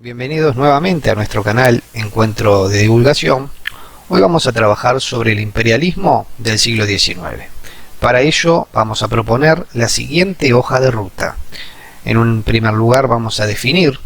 Bienvenidos nuevamente a nuestro canal Encuentro de Divulgación. Hoy vamos a trabajar sobre el imperialismo del siglo XIX. Para ello vamos a proponer la siguiente hoja de ruta. En un primer lugar vamos a definir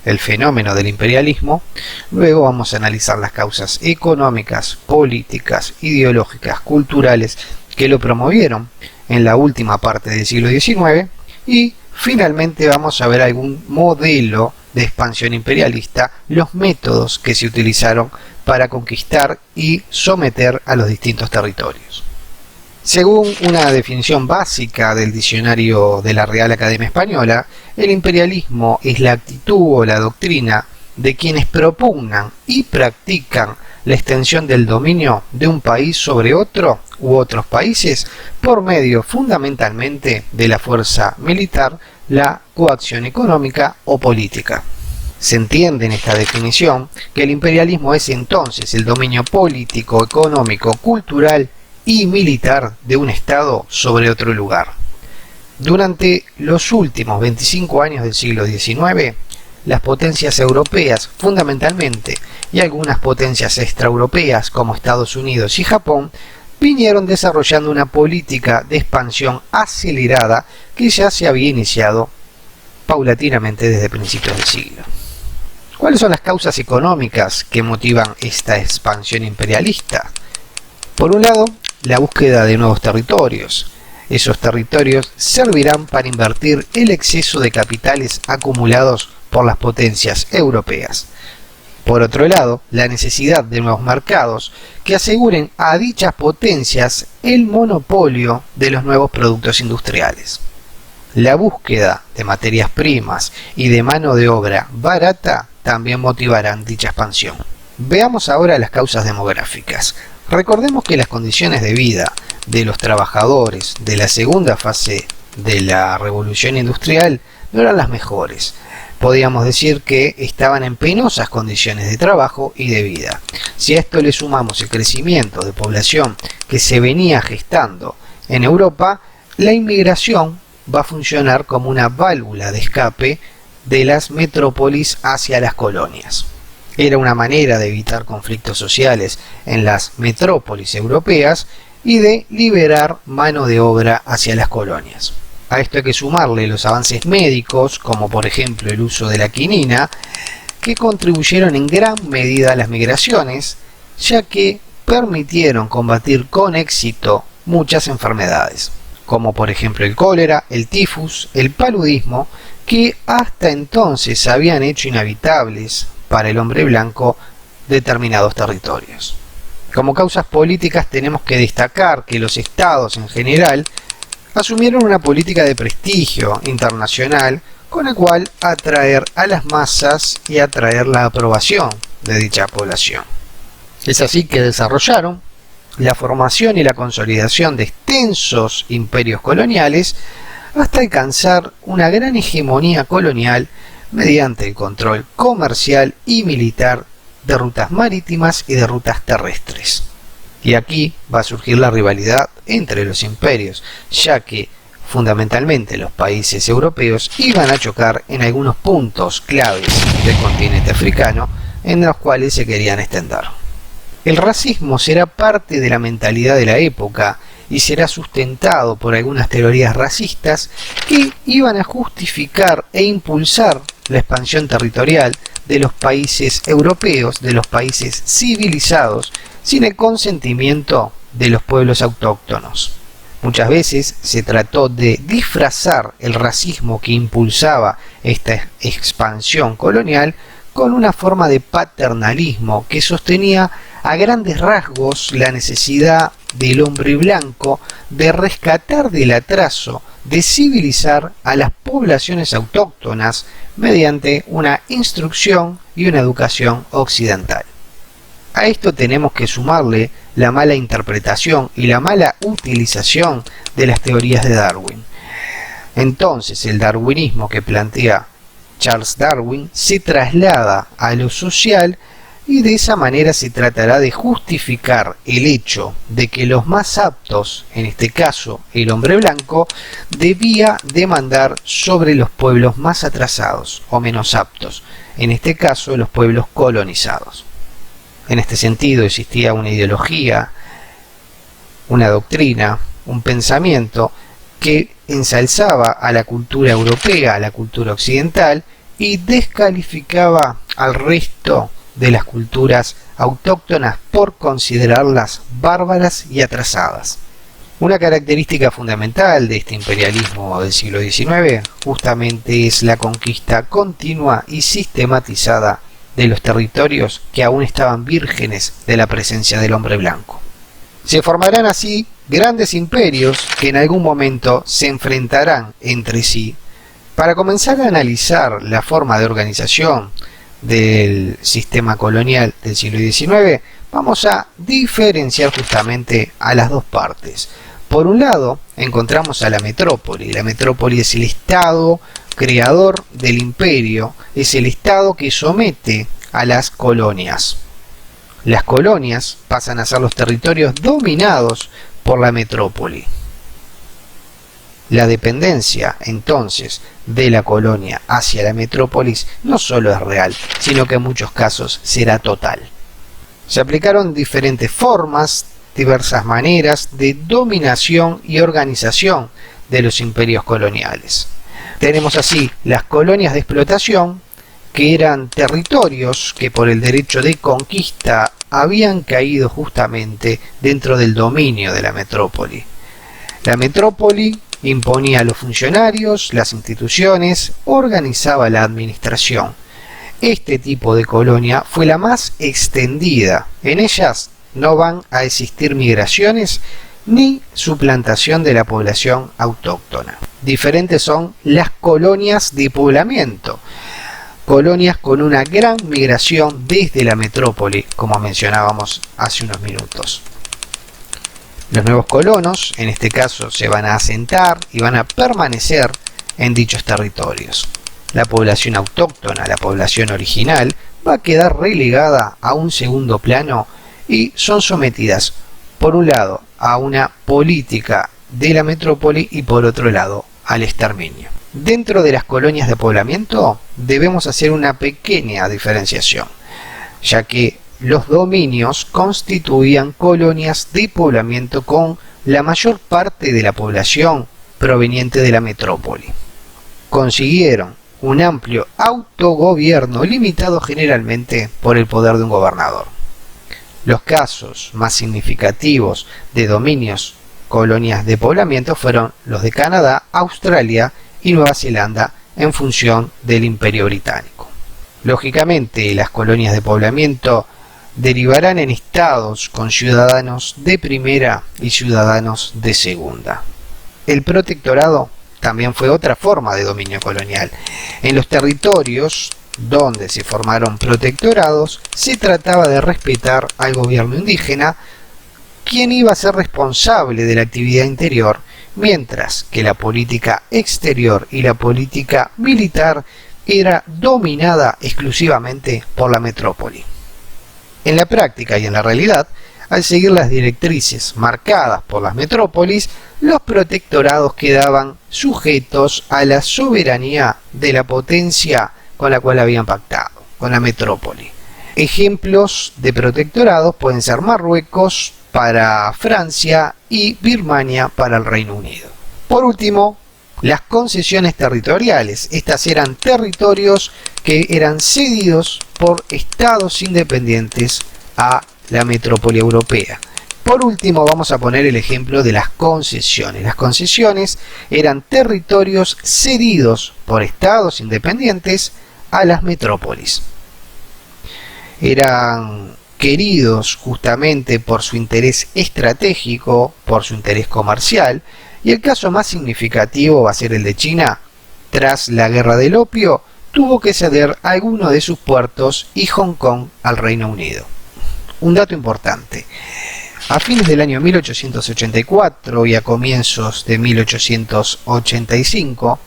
el fenómeno del imperialismo, luego vamos a analizar las causas económicas, políticas, ideológicas, culturales que lo promovieron en la última parte del siglo XIX y finalmente vamos a ver algún modelo de expansión imperialista, los métodos que se utilizaron para conquistar y someter a los distintos territorios. Según una definición básica del diccionario de la Real Academia Española, el imperialismo es la actitud o la doctrina de quienes propugnan y practican la extensión del dominio de un país sobre otro u otros países por medio fundamentalmente de la fuerza militar, la coacción económica o política. Se entiende en esta definición que el imperialismo es entonces el dominio político, económico, cultural y militar de un Estado sobre otro lugar. Durante los últimos 25 años del siglo XIX, las potencias europeas fundamentalmente y algunas potencias extraeuropeas como Estados Unidos y Japón vinieron desarrollando una política de expansión acelerada que ya se había iniciado paulatinamente desde principios del siglo. ¿Cuáles son las causas económicas que motivan esta expansión imperialista? Por un lado, la búsqueda de nuevos territorios. Esos territorios servirán para invertir el exceso de capitales acumulados por las potencias europeas. Por otro lado, la necesidad de nuevos mercados que aseguren a dichas potencias el monopolio de los nuevos productos industriales. La búsqueda de materias primas y de mano de obra barata también motivarán dicha expansión. Veamos ahora las causas demográficas. Recordemos que las condiciones de vida de los trabajadores de la segunda fase de la revolución industrial no eran las mejores. Podríamos decir que estaban en penosas condiciones de trabajo y de vida. Si a esto le sumamos el crecimiento de población que se venía gestando en Europa, la inmigración va a funcionar como una válvula de escape de las metrópolis hacia las colonias. Era una manera de evitar conflictos sociales en las metrópolis europeas y de liberar mano de obra hacia las colonias. A esto hay que sumarle los avances médicos, como por ejemplo el uso de la quinina, que contribuyeron en gran medida a las migraciones, ya que permitieron combatir con éxito muchas enfermedades, como por ejemplo el cólera, el tifus, el paludismo, que hasta entonces habían hecho inhabitables para el hombre blanco determinados territorios. Como causas políticas tenemos que destacar que los estados en general asumieron una política de prestigio internacional con la cual atraer a las masas y atraer la aprobación de dicha población. Es así que desarrollaron la formación y la consolidación de extensos imperios coloniales hasta alcanzar una gran hegemonía colonial mediante el control comercial y militar de rutas marítimas y de rutas terrestres. Y aquí va a surgir la rivalidad entre los imperios, ya que fundamentalmente los países europeos iban a chocar en algunos puntos claves del continente africano en los cuales se querían extender. El racismo será parte de la mentalidad de la época y será sustentado por algunas teorías racistas que iban a justificar e impulsar la expansión territorial de los países europeos, de los países civilizados, sin el consentimiento de los pueblos autóctonos. Muchas veces se trató de disfrazar el racismo que impulsaba esta expansión colonial con una forma de paternalismo que sostenía a grandes rasgos la necesidad del hombre blanco de rescatar del atraso, de civilizar a las poblaciones autóctonas mediante una instrucción y una educación occidental. A esto tenemos que sumarle la mala interpretación y la mala utilización de las teorías de Darwin. Entonces el darwinismo que plantea Charles Darwin se traslada a lo social y de esa manera se tratará de justificar el hecho de que los más aptos, en este caso el hombre blanco, debía demandar sobre los pueblos más atrasados o menos aptos, en este caso los pueblos colonizados. En este sentido existía una ideología, una doctrina, un pensamiento que ensalzaba a la cultura europea, a la cultura occidental, y descalificaba al resto de las culturas autóctonas por considerarlas bárbaras y atrasadas. Una característica fundamental de este imperialismo del siglo XIX justamente es la conquista continua y sistematizada de los territorios que aún estaban vírgenes de la presencia del hombre blanco. Se formarán así grandes imperios que en algún momento se enfrentarán entre sí. Para comenzar a analizar la forma de organización del sistema colonial del siglo XIX, vamos a diferenciar justamente a las dos partes. Por un lado, encontramos a la metrópoli. La metrópoli es el estado creador del imperio, es el estado que somete a las colonias. Las colonias pasan a ser los territorios dominados por la metrópoli. La dependencia, entonces, de la colonia hacia la metrópolis no solo es real, sino que en muchos casos será total. Se aplicaron diferentes formas, diversas maneras de dominación y organización de los imperios coloniales. Tenemos así las colonias de explotación, que eran territorios que por el derecho de conquista habían caído justamente dentro del dominio de la metrópoli. La metrópoli imponía a los funcionarios, las instituciones, organizaba la administración. Este tipo de colonia fue la más extendida. En ellas no van a existir migraciones ni suplantación de la población autóctona. Diferentes son las colonias de poblamiento. Colonias con una gran migración desde la metrópoli, como mencionábamos hace unos minutos. Los nuevos colonos, en este caso, se van a asentar y van a permanecer en dichos territorios. La población autóctona, la población original, va a quedar relegada a un segundo plano y son sometidas, por un lado, a una política de la metrópoli y por otro lado, al exterminio. Dentro de las colonias de poblamiento debemos hacer una pequeña diferenciación, ya que los dominios constituían colonias de poblamiento con la mayor parte de la población proveniente de la metrópoli. Consiguieron un amplio autogobierno limitado generalmente por el poder de un gobernador. Los casos más significativos de dominios colonias de poblamiento fueron los de Canadá, Australia y Nueva Zelanda en función del Imperio Británico. Lógicamente, las colonias de poblamiento derivarán en estados con ciudadanos de primera y ciudadanos de segunda. El protectorado también fue otra forma de dominio colonial. En los territorios donde se formaron protectorados, se trataba de respetar al gobierno indígena, quien iba a ser responsable de la actividad interior, mientras que la política exterior y la política militar era dominada exclusivamente por la metrópoli. En la práctica y en la realidad, al seguir las directrices marcadas por las metrópolis, los protectorados quedaban sujetos a la soberanía de la potencia con la cual habían pactado, con la metrópoli. Ejemplos de protectorados pueden ser Marruecos para Francia y Birmania para el Reino Unido. Por último, las concesiones territoriales. Estas eran territorios que eran cedidos por estados independientes a la metrópoli europea. Por último, vamos a poner el ejemplo de las concesiones. Las concesiones eran territorios cedidos por estados independientes a las metrópolis. Eran queridos justamente por su interés estratégico, por su interés comercial, y el caso más significativo va a ser el de China. Tras la guerra del opio, tuvo que ceder algunos de sus puertos y Hong Kong al Reino Unido. Un dato importante: a fines del año 1884 y a comienzos de 1885,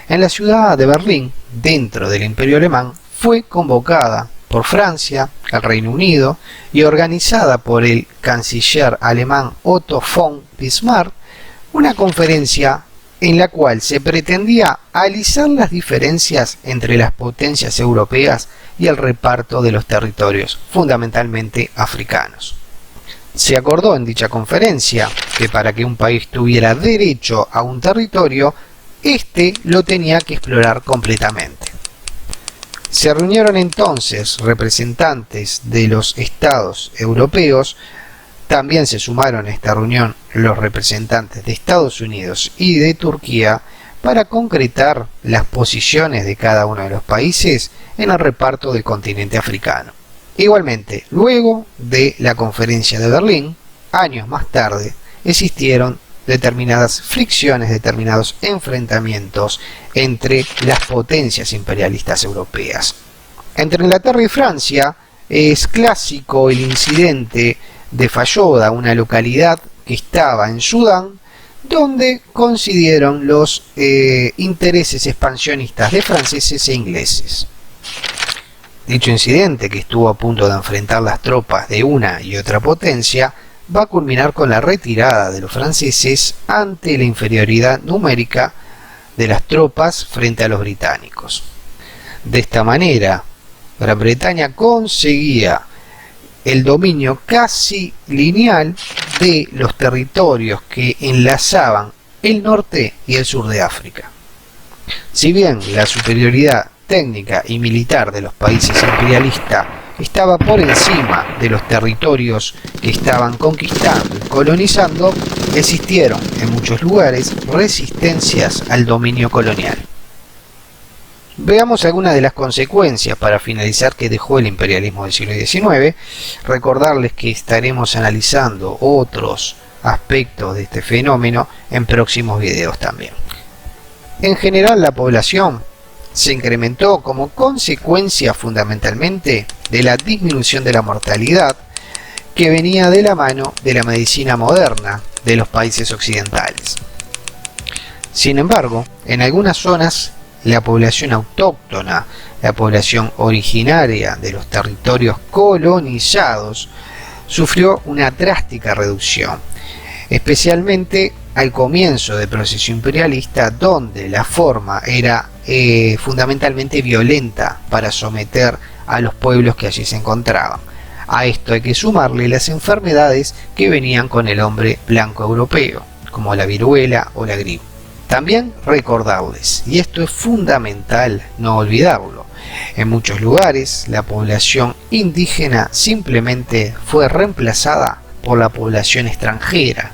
en la ciudad de Berlín, dentro del Imperio Alemán, fue convocada por Francia, el Reino Unido y organizada por el canciller alemán Otto von Bismarck, una conferencia en la cual se pretendía alisar las diferencias entre las potencias europeas y el reparto de los territorios, fundamentalmente africanos. Se acordó en dicha conferencia que para que un país tuviera derecho a un territorio, éste lo tenía que explorar completamente. Se reunieron entonces representantes de los estados europeos, también se sumaron a esta reunión los representantes de Estados Unidos y de Turquía para concretar las posiciones de cada uno de los países en el reparto del continente africano. Igualmente, luego de la conferencia de Berlín, años más tarde, existieron determinadas fricciones, determinados enfrentamientos entre las potencias imperialistas europeas. Entre Inglaterra y Francia es clásico el incidente de Fayoda, una localidad que estaba en Sudán, donde coincidieron los intereses expansionistas de franceses e ingleses. Dicho incidente, que estuvo a punto de enfrentar las tropas de una y otra potencia, va a culminar con la retirada de los franceses ante la inferioridad numérica de las tropas frente a los británicos. De esta manera, Gran Bretaña conseguía el dominio casi lineal de los territorios que enlazaban el norte y el sur de África. Si bien la superioridad técnica y militar de los países imperialistas estaba por encima de los territorios que estaban conquistando y colonizando, existieron en muchos lugares resistencias al dominio colonial. Veamos algunas de las consecuencias para finalizar que dejó el imperialismo del siglo XIX. Recordarles que estaremos analizando otros aspectos de este fenómeno en próximos videos también. En general, la población se incrementó como consecuencia fundamentalmente de la disminución de la mortalidad que venía de la mano de la medicina moderna de los países occidentales. Sin embargo, en algunas zonas la población autóctona, la población originaria de los territorios colonizados, sufrió una drástica reducción, especialmente al comienzo del proceso imperialista, donde la forma era fundamentalmente violenta para someter a los pueblos que allí se encontraban. A esto hay que sumarle las enfermedades que venían con el hombre blanco europeo, como la viruela o la gripe. También recordarles, y esto es fundamental no olvidarlo, en muchos lugares la población indígena simplemente fue reemplazada por la población extranjera.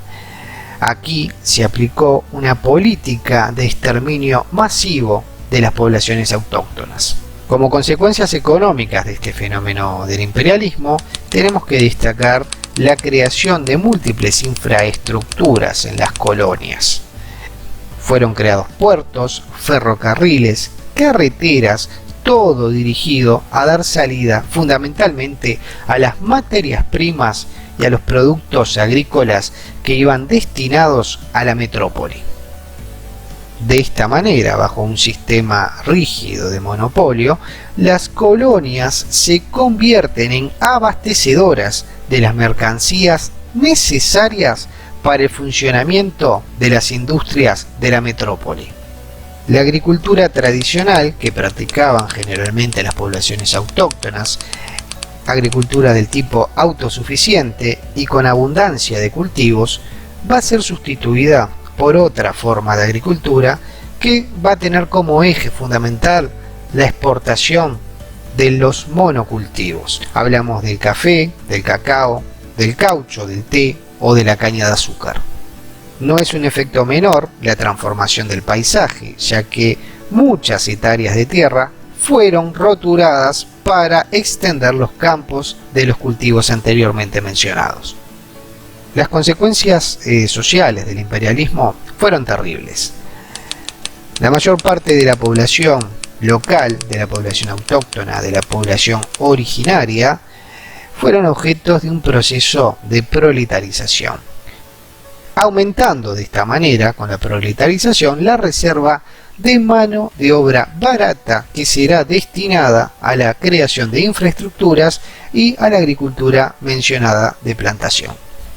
Aquí se aplicó una política de exterminio masivo de las poblaciones autóctonas. Como consecuencias económicas de este fenómeno del imperialismo, tenemos que destacar la creación de múltiples infraestructuras en las colonias. Fueron creados puertos, ferrocarriles, carreteras, todo dirigido a dar salida fundamentalmente a las materias primas y a los productos agrícolas que iban destinados a la metrópoli. De esta manera, bajo un sistema rígido de monopolio, las colonias se convierten en abastecedoras de las mercancías necesarias para el funcionamiento de las industrias de la metrópoli. La agricultura tradicional que practicaban generalmente las poblaciones autóctonas, agricultura del tipo autosuficiente y con abundancia de cultivos, va a ser sustituida por otra forma de agricultura que va a tener como eje fundamental la exportación de los monocultivos. Hablamos del café, del cacao, del caucho, del té o de la caña de azúcar. No es un efecto menor la transformación del paisaje, ya que muchas hectáreas de tierra fueron roturadas para extender los campos de los cultivos anteriormente mencionados. Las consecuencias sociales del imperialismo fueron terribles. La mayor parte de la población local, de la población autóctona, de la población originaria, fueron objetos de un proceso de proletarización, aumentando de esta manera, con la proletarización, la reserva de mano de obra barata que será destinada a la creación de infraestructuras y a la agricultura mencionada de plantación.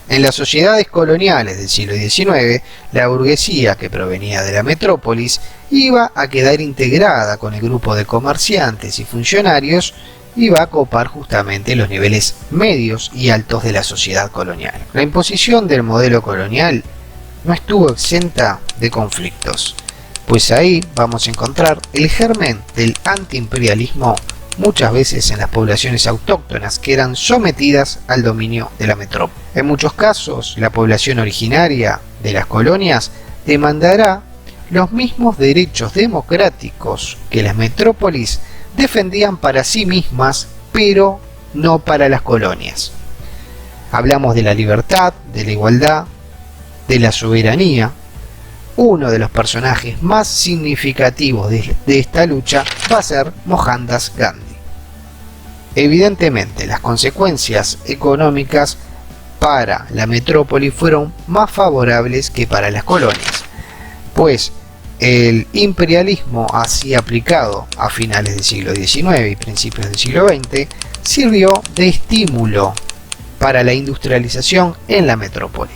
En las sociedades coloniales del siglo XIX, la burguesía que provenía de la metrópolis iba a quedar integrada con el grupo de comerciantes y funcionarios, iba a copar justamente los niveles medios y altos de la sociedad colonial. La imposición del modelo colonial no estuvo exenta de conflictos, pues ahí vamos a encontrar el germen del antiimperialismo, muchas veces en las poblaciones autóctonas que eran sometidas al dominio de la metrópoli. En muchos casos, la población originaria de las colonias demandará los mismos derechos democráticos que las metrópolis defendían para sí mismas, pero no para las colonias. Hablamos de la libertad, de la igualdad, de la soberanía. Uno de los personajes más significativos de esta lucha va a ser Mohandas Gandhi. Evidentemente, las consecuencias económicas para la metrópoli fueron más favorables que para las colonias, pues el imperialismo así aplicado a finales del siglo XIX y principios del siglo XX sirvió de estímulo para la industrialización en la metrópoli.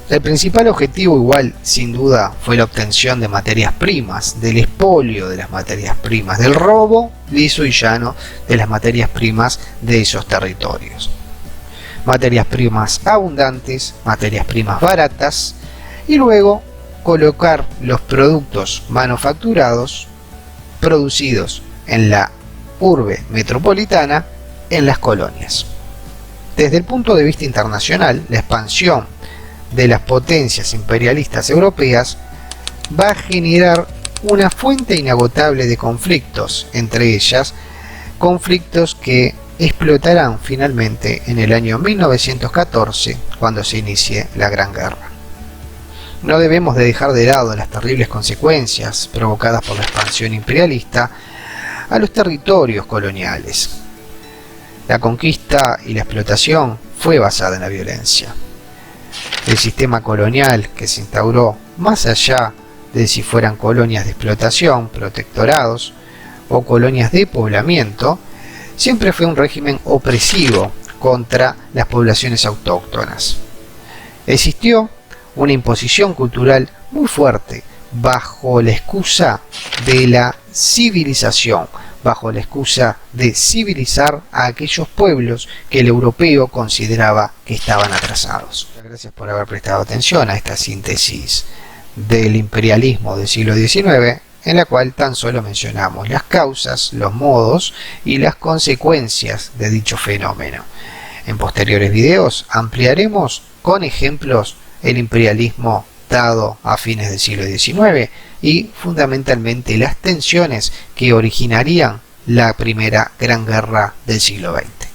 El principal objetivo igual, sin duda, fue la obtención de materias primas, del expolio de las materias primas, del robo liso y llano de las materias primas de esos territorios. Materias primas abundantes, materias primas baratas, y luego colocar los productos manufacturados producidos en la urbe metropolitana en las colonias. Desde el punto de vista internacional, la expansión de las potencias imperialistas europeas va a generar una fuente inagotable de conflictos, entre ellas conflictos que explotarán finalmente en el año 1914, cuando se inicie la Gran Guerra. No debemos de dejar de lado las terribles consecuencias provocadas por la expansión imperialista a los territorios coloniales. La conquista y la explotación fue basada en la violencia. El sistema colonial que se instauró, más allá de si fueran colonias de explotación, protectorados o colonias de poblamiento, siempre fue un régimen opresivo contra las poblaciones autóctonas. Existió una imposición cultural muy fuerte bajo la excusa de la civilización, bajo la excusa de civilizar a aquellos pueblos que el europeo consideraba que estaban atrasados. Gracias por haber prestado atención a esta síntesis del imperialismo del siglo XIX, en la cual tan solo mencionamos las causas, los modos y las consecuencias de dicho fenómeno. En posteriores videos ampliaremos con ejemplos el imperialismo dado a fines del siglo XIX y fundamentalmente las tensiones que originarían la primera gran guerra del siglo XX.